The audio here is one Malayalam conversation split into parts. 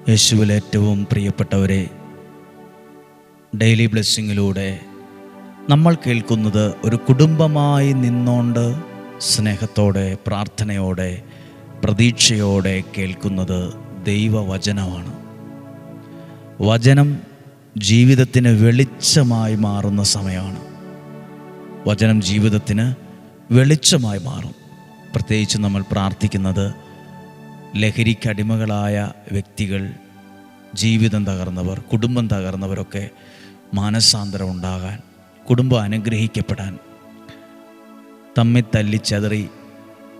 യേശുവിൽ ഏറ്റവും പ്രിയപ്പെട്ടവരെ, ഡെയിലി ബ്ലെസ്സിങ്ങിലൂടെ നമ്മൾ കേൾക്കുന്നത് ഒരു കുടുംബമായി നിന്നുകൊണ്ട് സ്നേഹത്തോടെ, പ്രാർത്ഥനയോടെ, പ്രതീക്ഷയോടെ കേൾക്കുന്നത് ദൈവവചനമാണ്. വചനം ജീവിതത്തിന് വെളിച്ചമായി മാറുന്ന സമയമാണ്. വചനം ജീവിതത്തിന് വെളിച്ചമായി മാറും. പ്രത്യേകിച്ച് നമ്മൾ പ്രാർത്ഥിക്കുന്നത് ലഹരിക്കടിമകളായ വ്യക്തികൾ, ജീവിതം തകർന്നവർ, കുടുംബം തകർന്നവരൊക്കെ മാനസാന്തരം ഉണ്ടാകാൻ, കുടുംബം അനുഗ്രഹിക്കപ്പെടാൻ, തമ്മിൽ തല്ലിച്ചതറി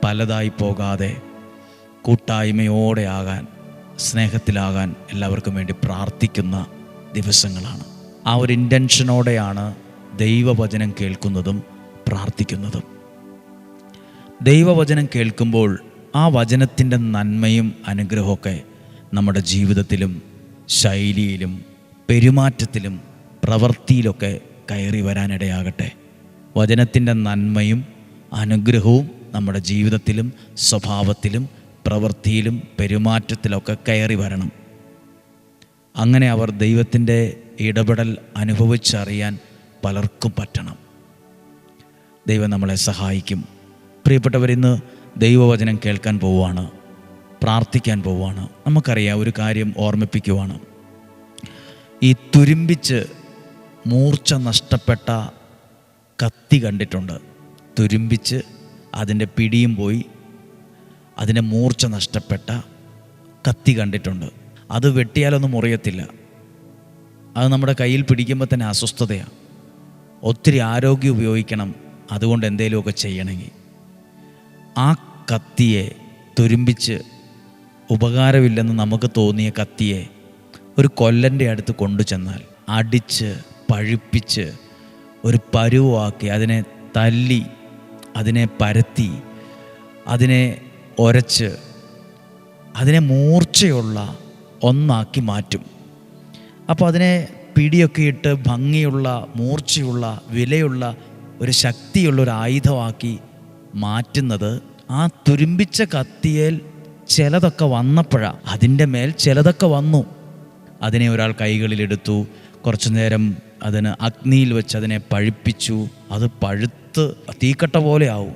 പലതായി പോകാതെ കൂട്ടായ്മയോടെ ആകാൻ, സ്നേഹത്തിലാകാൻ എല്ലാവർക്കും വേണ്ടി പ്രാർത്ഥിക്കുന്ന ദിവസങ്ങളാണ്. ആ ഒരു ഇൻറ്റൻഷനോടെയാണ് ദൈവവചനം കേൾക്കുന്നതും പ്രാർത്ഥിക്കുന്നതും. ദൈവവചനം കേൾക്കുമ്പോൾ ആ വചനത്തിൻ്റെ നന്മയും അനുഗ്രഹമൊക്കെ നമ്മുടെ ജീവിതത്തിലും ശൈലിയിലും പെരുമാറ്റത്തിലും പ്രവൃത്തിയിലൊക്കെ കയറി വരാനിടയാകട്ടെ. വചനത്തിൻ്റെ നന്മയും അനുഗ്രഹവും നമ്മുടെ ജീവിതത്തിലും സ്വഭാവത്തിലും പ്രവൃത്തിയിലും പെരുമാറ്റത്തിലൊക്കെ കയറി വരണം. അങ്ങനെ അവർ ദൈവത്തിൻ്റെ ഇടപെടൽ അനുഭവിച്ചറിയാൻ പലർക്കും പറ്റണം. ദൈവം നമ്മളെ സഹായിക്കും. പ്രിയപ്പെട്ടവരിന്ന് ദൈവവചനം കേൾക്കാൻ പോവുകയാണ്, പ്രാർത്ഥിക്കാൻ പോവുകയാണ്. നമുക്കറിയാം, ഒരു കാര്യം ഓർമ്മിപ്പിക്കുവാണ്. ഈ തുരുമ്പിച്ച് മൂർച്ച നഷ്ടപ്പെട്ട കത്തി കണ്ടിട്ടുണ്ട്. തുരുമ്പിച്ച് അതിൻ്റെ പിടിയും പോയി അതിൻ്റെ മൂർച്ച നഷ്ടപ്പെട്ട കത്തി കണ്ടിട്ടുണ്ട്. അത് വെട്ടിയാലൊന്നും മുറിയത്തില്ല. അത് നമ്മുടെ കയ്യിൽ പിടിക്കുമ്പോൾ തന്നെ അസ്വസ്ഥതയാണ്. ഒത്തിരി ആരോഗ്യം ഉപയോഗിക്കണം അതുകൊണ്ട് എന്തെങ്കിലുമൊക്കെ ചെയ്യണമെങ്കിൽ. ആ കത്തിയെ തുരുമ്പിച്ച് ഉപകാരമില്ലെന്ന് നമുക്ക് തോന്നിയ കത്തിയെ ഒരു കൊല്ലൻ്റെ അടുത്ത് കൊണ്ടു ചെന്നാൽ അടിച്ച് പഴുപ്പിച്ച് ഒരു പരുവാക്കി അതിനെ തല്ലി, അതിനെ പരത്തി, അതിനെ ഒരച്ച്, അതിനെ മൂർച്ചയുള്ള ഒന്നാക്കി മാറ്റും. അപ്പോൾ അതിനെ പിടിയൊക്കെ ഇട്ട് ഭംഗിയുള്ള, മൂർച്ചയുള്ള, വിലയുള്ള ഒരു ശക്തിയുള്ള ഒരു ആയുധമാക്കി മാറ്റുന്നത് ആ തുരുമ്പിച്ച കത്തിയേൽ ചിലതൊക്കെ വന്നപ്പോഴാണ്. അതിൻ്റെ മേൽ ചിലതൊക്കെ വന്നു. അതിനെ ഒരാൾ കൈകളിലെടുത്തു, കുറച്ചു നേരം അതിന് അഗ്നിയിൽ വെച്ച് അതിനെ പഴുപ്പിച്ചു. അത് പഴുത്ത് തീക്കട്ട പോലെ ആവും.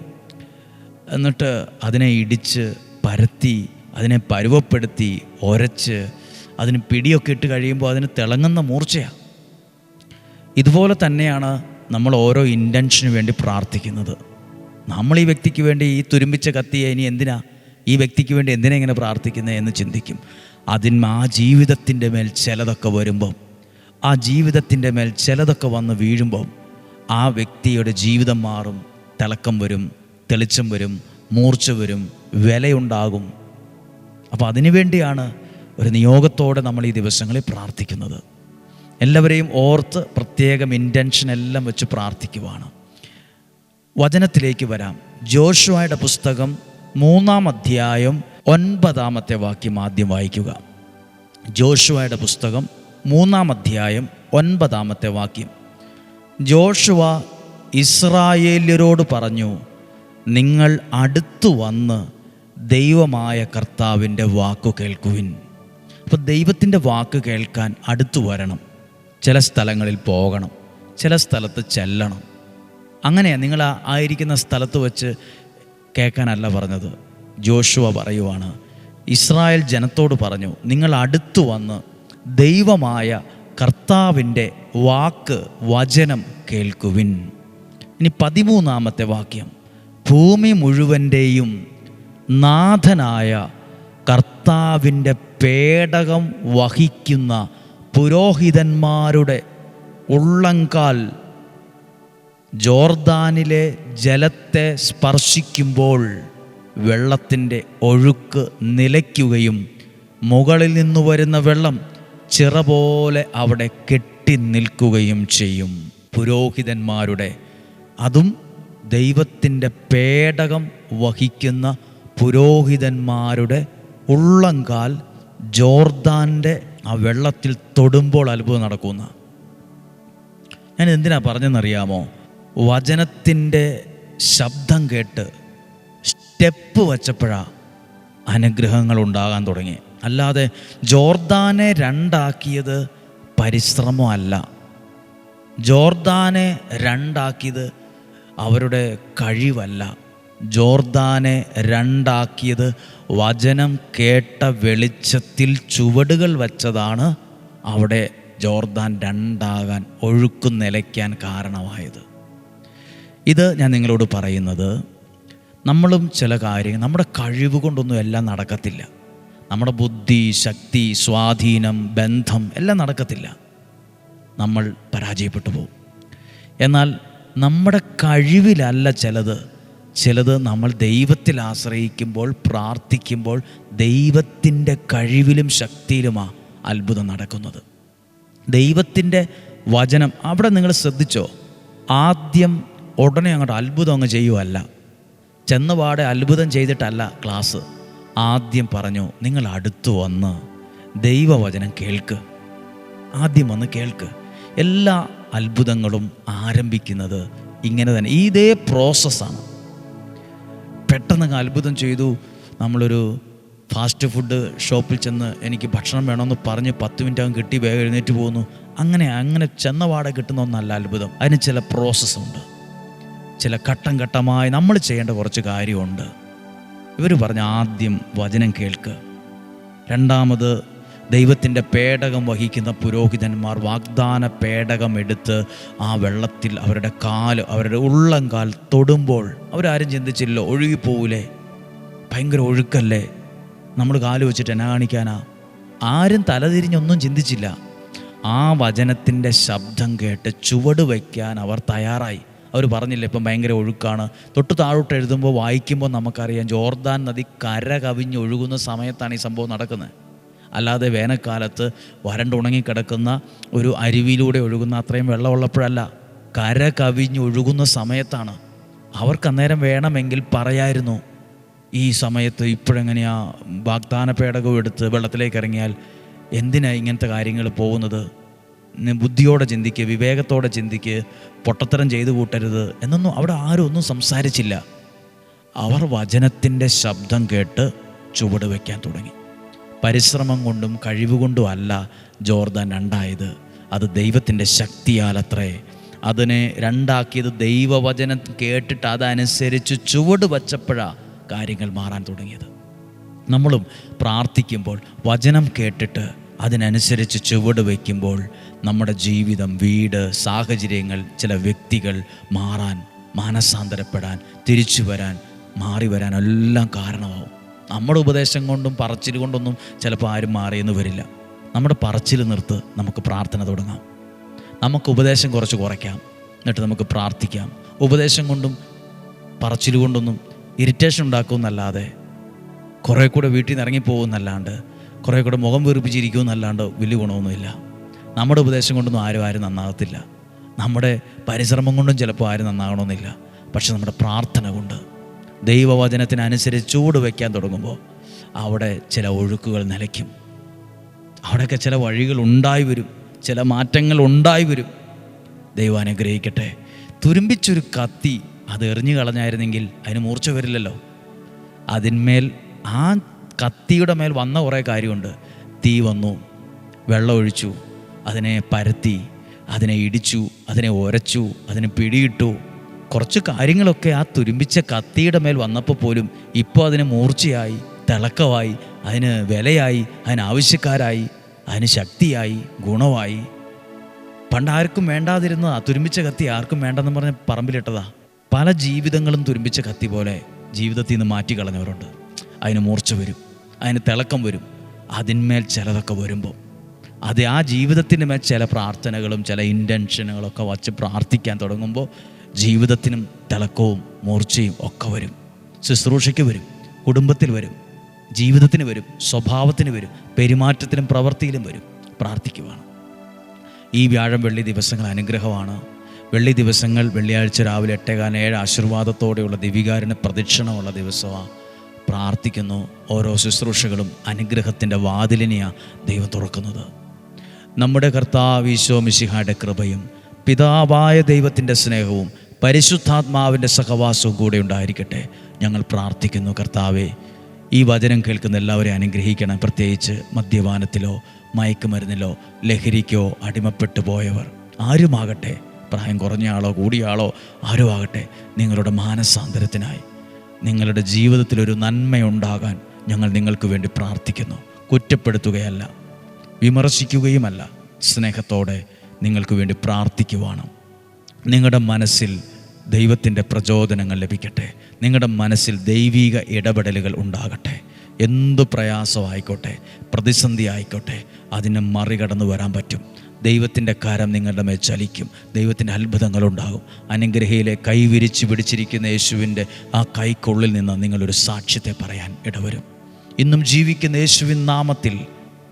എന്നിട്ട് അതിനെ ഇടിച്ച് പരത്തി, അതിനെ പരുവപ്പെടുത്തി, ഒരച്ച്, അതിന് പിടിയൊക്കെ ഇട്ട് കഴിയുമ്പോൾ അതിന് തിളങ്ങുന്ന മൂർച്ചയാണ്. ഇതുപോലെ തന്നെയാണ് നമ്മൾ ഓരോ ഇൻറ്റൻഷന് വേണ്ടി പ്രാർത്ഥിക്കുന്നത്. നമ്മൾ ഈ വ്യക്തിക്ക് വേണ്ടി ഈ തുരുമ്പിച്ച കത്തിയെ ഇനി എന്തിനാ, ഈ വ്യക്തിക്ക് വേണ്ടി എന്തിനാ ഇങ്ങനെ പ്രാർത്ഥിക്കുന്നത് എന്ന് ചിന്തിക്കും. ആ ജീവിതത്തിൻ്റെ മേൽ ചിലതൊക്കെ വരുമ്പം, ആ ജീവിതത്തിൻ്റെ മേൽ ചിലതൊക്കെ വന്ന് വീഴുമ്പം ആ വ്യക്തിയുടെ ജീവിതം മാറും. തിളക്കം വരും, തെളിച്ചം വരും, മൂർച്ച വരും, വിലയുണ്ടാകും. അപ്പോൾ അതിനു വേണ്ടിയാണ് ഒരു നിയോഗത്തോടെ നമ്മൾ ഈ ദിവസങ്ങളിൽ പ്രാർത്ഥിക്കുന്നത്. എല്ലാവരെയും ഓർത്ത് പ്രത്യേകം ഇൻറ്റൻഷൻ എല്ലാം വെച്ച് പ്രാർത്ഥിക്കുവാണ്. വചനത്തിലേക്ക് വരാം. ജോഷുവയുടെ പുസ്തകം 3-ാം അധ്യായം 9-ാമത്തെ വാക്യം ആദ്യം വായിക്കുക. ജോഷുവയുടെ പുസ്തകം 3-ാം അധ്യായം 9-ാമത്തെ വാക്യം. ജോഷുവ ഇസ്രായേല്യരോട് പറഞ്ഞു, നിങ്ങൾ അടുത്തു വന്ന് ദൈവമായ കർത്താവിൻ്റെ വാക്കു കേൾക്കുവിൻ. അപ്പോൾ ദൈവത്തിൻ്റെ വാക്ക് കേൾക്കാൻ അടുത്തു വരണം. ചില സ്ഥലങ്ങളിൽ പോകണം, ചില സ്ഥലത്ത് ചെല്ലണം. അങ്ങനെയാണ് നിങ്ങൾ ആയിരിക്കുന്ന സ്ഥലത്ത് വെച്ച് കേൾക്കാനല്ല പറഞ്ഞത്. ജോഷുവ പറയുവാണ്, ഇസ്രായേൽ ജനത്തോട് പറഞ്ഞു, നിങ്ങൾ അടുത്തു വന്ന് ദൈവമായ കർത്താവിൻ്റെ വാക്ക്, വചനം കേൾക്കുവിൻ. ഇനി 13-ാമത്തെ വാക്യം. ഭൂമി മുഴുവൻ്റെയും നാഥനായ കർത്താവിൻ്റെ പേടകം വഹിക്കുന്ന പുരോഹിതന്മാരുടെ ഉള്ളങ്കാൽ ജോർദാനിലെ ജലത്തെ സ്പർശിക്കുമ്പോൾ വെള്ളത്തിൻ്റെ ഒഴുക്ക് നിലയ്ക്കുകയും മുകളിൽ നിന്ന് വരുന്ന വെള്ളം ചിറ പോലെ അവിടെ കെട്ടി നിൽക്കുകയും ചെയ്യും. പുരോഹിതന്മാരുടെ, അതും ദൈവത്തിൻ്റെ പേടകം വഹിക്കുന്ന പുരോഹിതന്മാരുടെ ഉള്ളങ്കാൽ ജോർദാൻ്റെ ആ വെള്ളത്തിൽ തൊടുമ്പോൾ അത്ഭുതം നടക്കുന്ന. ഞാൻ എന്തിനാ പറഞ്ഞെന്നറിയാമോ? വചനത്തിൻ്റെ ശബ്ദം കേട്ട് സ്റ്റെപ്പ് വച്ചപ്പോഴാണ് അനുഗ്രഹങ്ങൾ ഉണ്ടാകാൻ തുടങ്ങി. അല്ലാതെ ജോർദാനെ രണ്ടാക്കിയത് പരിശ്രമമല്ല. ജോർദാനെ രണ്ടാക്കിയത് അവരുടെ കഴിവല്ല. ജോർദാനെ രണ്ടാക്കിയത് വചനം കേട്ട വെളിച്ചത്തിൽ ചുവടുകൾ വച്ചതാണ് അവിടെ ജോർദാൻ രണ്ടാകാൻ, ഒഴുക്ക് നിലയ്ക്കാൻ കാരണമായത്. ഇത് ഞാൻ നിങ്ങളോട് പറയുന്നത്, നമ്മളും ചില കാര്യങ്ങൾ നമ്മുടെ കഴിവ് കൊണ്ടൊന്നും എല്ലാം നടക്കത്തില്ല. നമ്മുടെ ബുദ്ധി, ശക്തി, സ്വാധീനം, ബന്ധം എല്ലാം നടക്കത്തില്ല. നമ്മൾ പരാജയപ്പെട്ടു പോകും. എന്നാൽ നമ്മുടെ കഴിവിലല്ല ചിലത് നമ്മൾ ദൈവത്തിൽ ആശ്രയിക്കുമ്പോൾ, പ്രാർത്ഥിക്കുമ്പോൾ ദൈവത്തിൻ്റെ കഴിവിലും ശക്തിയിലുമാണ് അത്ഭുതം നടക്കുന്നത്. ദൈവത്തിൻ്റെ വചനം അവിടെ നിങ്ങൾ ശ്രദ്ധിച്ചോ, ആദ്യം ഉടനെ അങ്ങോട്ട് അത്ഭുതം അങ്ങ് ചെയ്യുമല്ല, ചെന്നപാടെ അത്ഭുതം ചെയ്തിട്ടല്ല ക്ലാസ്. ആദ്യം പറഞ്ഞു, നിങ്ങൾ അടുത്തു വന്ന് ദൈവവചനം കേൾക്ക്. ആദ്യം വന്ന് കേൾക്ക്. എല്ലാ അത്ഭുതങ്ങളും ആരംഭിക്കുന്നത് ഇങ്ങനെ തന്നെ, ഇതേ പ്രോസസ്സാണ്. പെട്ടെന്ന് അത്ഭുതം ചെയ്തു. നമ്മളൊരു ഫാസ്റ്റ് ഫുഡ് ഷോപ്പിൽ ചെന്ന് എനിക്ക് ഭക്ഷണം വേണമെന്ന് പറഞ്ഞ് 10 മിനിറ്റ് ആകും കിട്ടി, വേഗം എഴുന്നേറ്റ് പോകുന്നു. അങ്ങനെ ചെന്നപാടെ കിട്ടുന്ന ഒന്നല്ല അത്ഭുതം. അതിന് ചില പ്രോസസ്സുണ്ട്, ചില ഘട്ടം ഘട്ടമായി നമ്മൾ ചെയ്യേണ്ട കുറച്ച് കാര്യമുണ്ട്. ഇവർ പറഞ്ഞ ആദ്യം വചനം കേൾക്ക്. രണ്ടാമത്, ദൈവത്തിൻ്റെ പേടകം വഹിക്കുന്ന പുരോഹിതന്മാർ വാഗ്ദാന പേടകം എടുത്ത് ആ വെള്ളത്തിൽ അവരുടെ ഉള്ളംകാൽ തൊടുമ്പോൾ അവരാരും ചിന്തിച്ചില്ല, ഒഴുകിപ്പോവില്ലേ, ഭയങ്കര ഒഴുക്കല്ലേ, നമ്മൾ കാല് വെച്ചിട്ട് എന്നാ കാണിക്കാനാ? ആരും തലതിരിഞ്ഞൊന്നും ചിന്തിച്ചില്ല. ആ വചനത്തിൻ്റെ ശബ്ദം കേട്ട് ചുവട് വയ്ക്കാൻ അവർ തയ്യാറായി. അവർ പറഞ്ഞില്ല ഇപ്പം ഭയങ്കര ഒഴുക്കാണ്. തൊട്ട് താഴോട്ട് എഴുതുമ്പോൾ വായിക്കുമ്പോൾ നമുക്കറിയാം, ജോർദാൻ നദി കര കവിഞ്ഞ് ഒഴുകുന്ന സമയത്താണ് ഈ സംഭവം നടക്കുന്നത്. അല്ലാതെ വേനൽക്കാലത്ത് വരണ്ടുണങ്ങിക്കിടക്കുന്ന ഒരു അരുവിയിലൂടെ ഒഴുകുന്ന അത്രയും വെള്ളമുള്ളപ്പോഴല്ല, കര കവിഞ്ഞ് ഒഴുകുന്ന സമയത്താണ്. അവർക്ക് അന്നേരം വേണമെങ്കിൽ പറയായിരുന്നു, ഈ സമയത്ത് ഇപ്പോഴെങ്ങനെയാ വാഗ്ദാന പേടകവും എടുത്ത് വെള്ളത്തിലേക്ക് ഇറങ്ങിയാൽ എന്തിനാ ഇങ്ങനത്തെ കാര്യങ്ങൾ പോകുന്നത്? ബുദ്ധിയോടെ ചിന്തിക്കുക, വിവേകത്തോടെ ചിന്തിക്കുക, പൊട്ടത്തരം ചെയ്തു കൂട്ടരുത് എന്നൊന്നും അവിടെ ആരും ഒന്നും സംസാരിച്ചില്ല. അവർ വചനത്തിൻ്റെ ശബ്ദം കേട്ട് ചുവട് വയ്ക്കാൻ തുടങ്ങി. പരിശ്രമം കൊണ്ടും കഴിവുകൊണ്ടും അല്ല ജോർദാൻ രണ്ടായത്, അത് ദൈവത്തിൻ്റെ ശക്തിയാലത്രേ. അതിനെ രണ്ടാക്കിയത് ദൈവവചനം കേട്ടിട്ട് അതനുസരിച്ച് ചുവട് വച്ചപ്പോഴാണ് കാര്യങ്ങൾ മാറാൻ തുടങ്ങിയത്. നമ്മളും പ്രാർത്ഥിക്കുമ്പോൾ വചനം കേട്ടിട്ട് അതിനനുസരിച്ച് ചുവട് വയ്ക്കുമ്പോൾ നമ്മുടെ ജീവിതം, വീട്, സാഹചര്യങ്ങൾ, ചില വ്യക്തികൾ മാറാൻ, മാനസാന്തരപ്പെടാൻ, തിരിച്ചു വരാൻ, മാറി വരാൻ എല്ലാം കാരണമാവും. നമ്മുടെ ഉപദേശം കൊണ്ടും പറച്ചിൽ കൊണ്ടൊന്നും ചിലപ്പോൾ ആരും മാറിയെന്ന് വരില്ല. നമ്മുടെ പറച്ചിൽ നിർത്ത്, നമുക്ക് പ്രാർത്ഥന തുടങ്ങാം. നമുക്ക് ഉപദേശം കുറച്ച് കുറയ്ക്കാം, എന്നിട്ട് നമുക്ക് പ്രാർത്ഥിക്കാം. ഉപദേശം കൊണ്ടും പറച്ചിൽ കൊണ്ടൊന്നും ഇറിറ്റേഷൻ ഉണ്ടാക്കുമെന്നല്ലാതെ, കുറേ കൂടെ വീട്ടിൽ നിന്ന് ഇറങ്ങിപ്പോകുമെന്നല്ലാണ്ട്, കുറേ കൂടെ മുഖം വീർപ്പിച്ചിരിക്കുമെന്നല്ലാണ്ട് വലിയ ഗുണമൊന്നുമില്ല. നമ്മുടെ ഉപദേശം കൊണ്ടൊന്നും ആരും നന്നാകത്തില്ല. നമ്മുടെ പരിശ്രമം കൊണ്ടും ചിലപ്പോൾ ആരും നന്നാകണമെന്നില്ല. പക്ഷെ നമ്മുടെ പ്രാർത്ഥന കൊണ്ട് ദൈവവചനത്തിനനുസരിച്ച് ചൂട് വയ്ക്കാൻ തുടങ്ങുമ്പോൾ അവിടെ ചില ഒഴുക്കുകൾ നിലയ്ക്കും. അവിടെയൊക്കെ ചില വഴികൾ ഉണ്ടായി വരും, ചില മാറ്റങ്ങൾ ഉണ്ടായി വരും. ദൈവം അനുഗ്രഹിക്കട്ടെ. തുരുമ്പിച്ചൊരു കത്തി അത് എറിഞ്ഞു കളഞ്ഞായിരുന്നെങ്കിൽ അതിന് മൂർച്ച വരില്ലല്ലോ. അതിന്മേൽ, ആ കത്തിയുടെ മേൽ വന്ന കുറേ കാര്യമുണ്ട്. തീ വന്നു, വെള്ളം ഒഴിച്ചു, അതിനെ പരത്തി, അതിനെ ഇടിച്ചു, അതിനെ ഉരച്ചു, അതിനെ പിടിയിട്ടു. കുറച്ച് കാര്യങ്ങളൊക്കെ ആ തുരുമ്പിച്ച കത്തിയുടെ മേൽ വന്നപ്പോൾ പോലും ഇപ്പോൾ അതിന് മൂർച്ചയായി, തിളക്കമായി, അതിന് വിലയായി, അതിന് ആവശ്യക്കാരായി, അതിന് ശക്തിയായി, ഗുണമായി. പണ്ട് ആർക്കും വേണ്ടാതിരുന്ന ആ തുരുമ്പിച്ച കത്തി ആർക്കും വേണ്ടെന്ന് പറഞ്ഞ് പറമ്പിലിട്ടതാ. പല ജീവിതങ്ങളും തുരുമ്പിച്ച കത്തി പോലെ ജീവിതത്തിൽ നിന്ന് മാറ്റിക്കളഞ്ഞവരുണ്ട്. അതിന് മൂർച്ച വരും, അതിന് തിളക്കം വരും. അതിന്മേൽ ചിലതൊക്കെ വരുമ്പോൾ അത് ആ ജീവിതത്തിൻ്റെ മേൽ ചില പ്രാർത്ഥനകളും ചില ഇൻറ്റൻഷനുകളൊക്കെ വച്ച് പ്രാർത്ഥിക്കാൻ തുടങ്ങുമ്പോൾ ജീവിതത്തിനും തിളക്കവും മൂർച്ചയും ഒക്കെ വരും. ശുശ്രൂഷയ്ക്ക് വരും, കുടുംബത്തിൽ വരും, ജീവിതത്തിന് വരും, സ്വഭാവത്തിന് വരും, പെരുമാറ്റത്തിലും പ്രവൃത്തിയിലും വരും. പ്രാർത്ഥിക്കുവാണ്. ഈ വ്യാഴം വെള്ളി ദിവസങ്ങൾ അനുഗ്രഹമാണ്. വെള്ളി ദിവസങ്ങൾ, വെള്ളിയാഴ്ച രാവിലെ 8:15 ആശീർവാദത്തോടെയുള്ള ദിവികാരന് പ്രദക്ഷിണമുള്ള ദിവസമാണ്. പ്രാർത്ഥിക്കുന്നു. ഓരോ ശുശ്രൂഷകളും അനുഗ്രഹത്തിൻ്റെ വാതിലിനെയാണ് ദൈവം തുറക്കുന്നത്. നമ്മുടെ കർത്താവ് ഈശോ മിശിഹായുടെ കൃപയും പിതാവായ ദൈവത്തിൻ്റെ സ്നേഹവും പരിശുദ്ധാത്മാവിൻ്റെ സഹവാസവും കൂടെ ഉണ്ടായിരിക്കട്ടെ. ഞങ്ങൾ പ്രാർത്ഥിക്കുന്നു. കർത്താവേ, ഈ വചനം കേൾക്കുന്ന എല്ലാവരെയും അനുഗ്രഹിക്കണം. പ്രത്യേകിച്ച് മദ്യപാനത്തിലോ മയക്കുമരുന്നിലോ ലഹരിക്കോ അടിമപ്പെട്ടു പോയവർ ആരുമാകട്ടെ, പ്രായം കുറഞ്ഞ ആളോ കൂടിയ ആളോ ആരും ആകട്ടെ, നിങ്ങളുടെ മാനസാന്തരത്തിനായി, നിങ്ങളുടെ ജീവിതത്തിലൊരു നന്മയുണ്ടാകാൻ ഞങ്ങൾ നിങ്ങൾക്ക് വേണ്ടി പ്രാർത്ഥിക്കുന്നു. കുറ്റപ്പെടുത്തുകയല്ല, വിമർശിക്കുകയുമല്ല, സ്നേഹത്തോടെ നിങ്ങൾക്ക് വേണ്ടി പ്രാർത്ഥിക്കുവാണ്. നിങ്ങളുടെ മനസ്സിൽ ദൈവത്തിൻ്റെ പ്രചോദനങ്ങൾ ലഭിക്കട്ടെ. നിങ്ങളുടെ മനസ്സിൽ ദൈവിക ഇടപെടലുകൾ ഉണ്ടാകട്ടെ. എന്തു പ്രയാസമായിക്കോട്ടെ, പ്രതിസന്ധി ആയിക്കോട്ടെ, അതിനെ മറികടന്ന് വരാൻ പറ്റും. ദൈവത്തിൻ്റെ കരം നിങ്ങളുടെ മേൽ ചലിക്കും. ദൈവത്തിൻ്റെ അത്ഭുതങ്ങളുണ്ടാകും. അനുഗ്രഹയിലെ കൈ വിരിച്ച് പിടിച്ചിരിക്കുന്ന യേശുവിൻ്റെ ആ കൈക്കുള്ളിൽ നിന്ന് നിങ്ങളൊരു സാക്ഷ്യത്തെ പറയാൻ ഇടവരും. ഇന്നും ജീവിക്കുന്ന യേശുവിൻ നാമത്തിൽ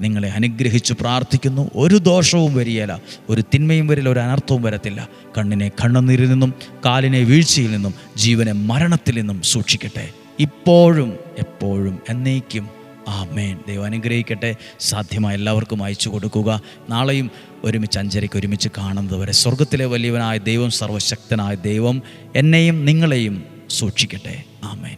നിങ്ങളെ അനുഗ്രഹിച്ച് പ്രാർത്ഥിക്കുന്നു. ഒരു ദോഷവും വരികയില്ല, ഒരു തിന്മയും വരില്ല, ഒരു അനർത്ഥവും വരത്തില്ല. കണ്ണിനെ കണ്ണുനീരിൽ നിന്നും, കാലിനെ വീഴ്ചയിൽ നിന്നും, ജീവനെ മരണത്തിൽ നിന്നും സൂക്ഷിക്കട്ടെ, ഇപ്പോഴും എപ്പോഴും എന്നേക്കും. ആമേൻ. ദൈവം അനുഗ്രഹിക്കട്ടെ. സാധ്യമായ എല്ലാവർക്കും അയച്ചു കൊടുക്കുക. നാളെയും ഒരുമിച്ച് 5:30 ഒരുമിച്ച് കാണുന്നത് വരെ സ്വർഗത്തിലെ വലിയവനായ ദൈവം, സർവശക്തനായ ദൈവം എന്നെയും നിങ്ങളെയും സൂക്ഷിക്കട്ടെ. ആമേൻ.